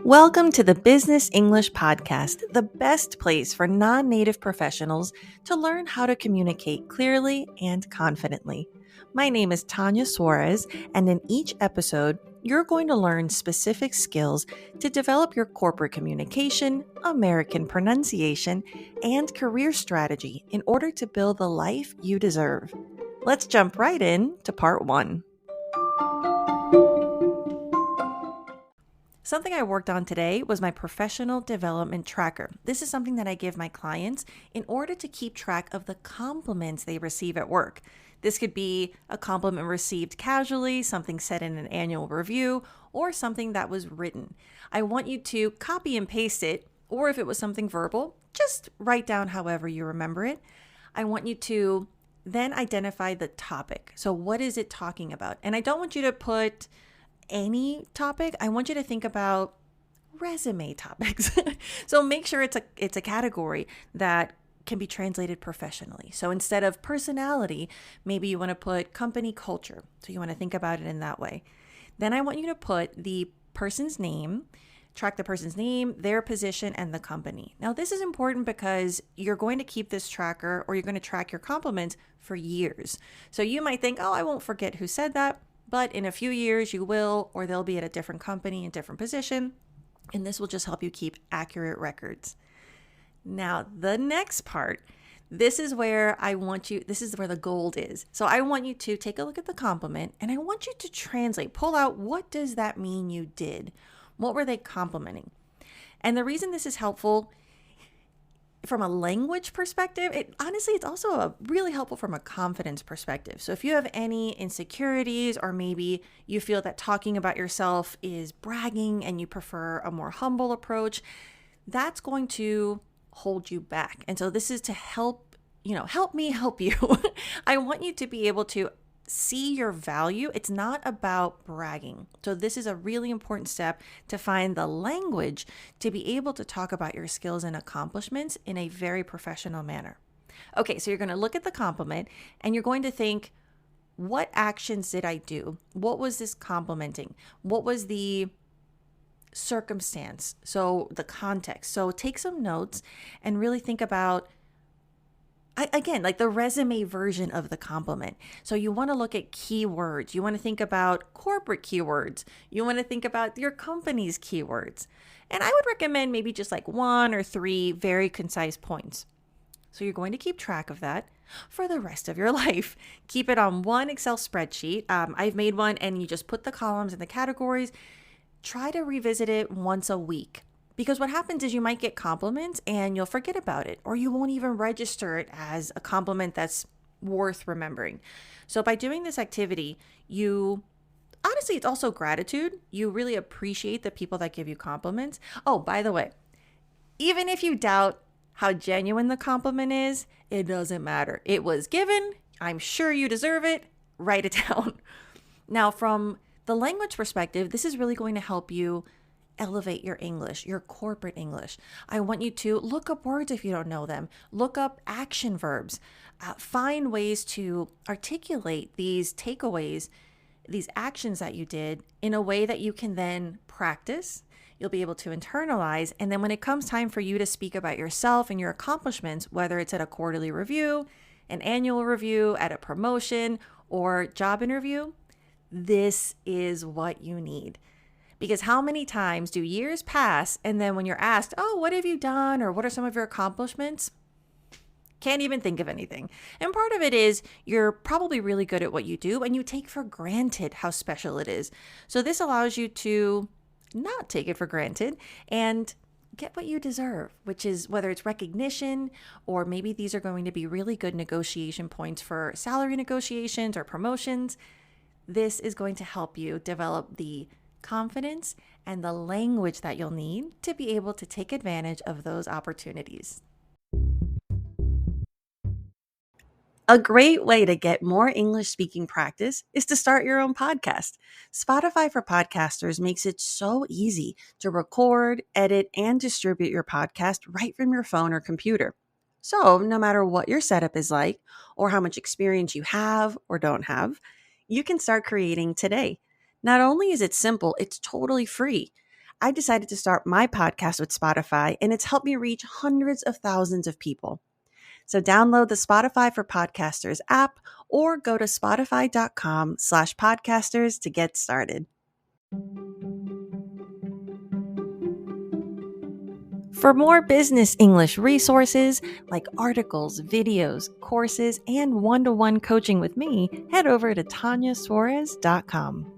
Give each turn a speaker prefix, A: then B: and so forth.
A: Welcome to the Business English Podcast, the best place for non-native professionals to learn how to communicate clearly and confidently. My name is Tanya Suarez, and in each episode, you're going to learn specific skills to develop your corporate communication, American pronunciation, and career strategy in order to build the life you deserve. Let's jump right in to part one. Something I worked on today was my professional development tracker. This is something that I give my clients in order to keep track of the compliments they receive at work. This could be a compliment received casually, something said in an annual review, or something that was written. I want you to copy and paste it, or if it was something verbal, just write down however you remember it. I want you to then identify the topic. So what is it talking about? And I don't want you to put any topic. I want you to think about resume topics. So make sure it's a category that can be translated professionally. So instead of personality, maybe you want to put company culture. So you want to think about it in that way. Then I want you to put the person's name, track the person's name, their position, and the company. Now, this is important because you're going to keep this tracker or you're going to track your compliments for years. So you might think, oh, I won't forget who said that. But in a few years, you will, or they'll be at a different company, a different position, and this will just help you keep accurate records. Now, the next part, this is where the gold is. So I want you to take a look at the compliment, and I want you to translate, pull out, what does that mean you did? What were they complimenting? And the reason this is helpful from a language perspective, it's also really helpful from a confidence perspective. So if you have any insecurities, or maybe you feel that talking about yourself is bragging and you prefer a more humble approach, that's going to hold you back. And so this is to help me help you. I want you to be able to see your value. It's not about bragging. So this is a really important step to find the language to be able to talk about your skills and accomplishments in a very professional manner. Okay, so you're going to look at the compliment and you're going to think, what actions did I do? What was this complimenting? What was the circumstance? So the context. So take some notes and really think about like the resume version of the compliment. So you want to look at keywords. You want to think about corporate keywords. You want to think about your company's keywords. And I would recommend maybe just like 1 or 3 very concise points. So you're going to keep track of that for the rest of your life. Keep it on one Excel spreadsheet. I've made one, and you just put the columns and the categories. Try to revisit it once a week. Because what happens is you might get compliments and you'll forget about it, or you won't even register it as a compliment that's worth remembering. So by doing this activity, it's also gratitude. You really appreciate the people that give you compliments. Oh, by the way, even if you doubt how genuine the compliment is, it doesn't matter. It was given. I'm sure you deserve it. Write it down. Now, from the language perspective, this is really going to help you elevate your English, your corporate English. I want you to look up words if you don't know them. Look up action verbs. Find ways to articulate these takeaways, these actions that you did in a way that you can then practice. You'll be able to internalize. And then when it comes time for you to speak about yourself and your accomplishments, whether it's at a quarterly review, an annual review, at a promotion, or job interview, this is what you need. Because how many times do years pass, and then when you're asked, oh, what have you done, or what are some of your accomplishments? Can't even think of anything. And part of it is you're probably really good at what you do, and you take for granted how special it is. So this allows you to not take it for granted and get what you deserve, which is whether it's recognition, or maybe these are going to be really good negotiation points for salary negotiations or promotions. This is going to help you develop the confidence and the language that you'll need to be able to take advantage of those opportunities. A great way to get more English speaking practice is to start your own podcast. Spotify for Podcasters makes it so easy to record, edit, and distribute your podcast right from your phone or computer. So no matter what your setup is like, or how much experience you have or don't have, you can start creating today. Not only is it simple, it's totally free.
B: I decided to start my podcast with Spotify, and it's helped me reach hundreds of thousands of people. So download the Spotify for Podcasters app or go to spotify.com/podcasters to get started.
A: For more business English resources like articles, videos, courses, and one-to-one coaching with me, head over to TanyaSuarez.com.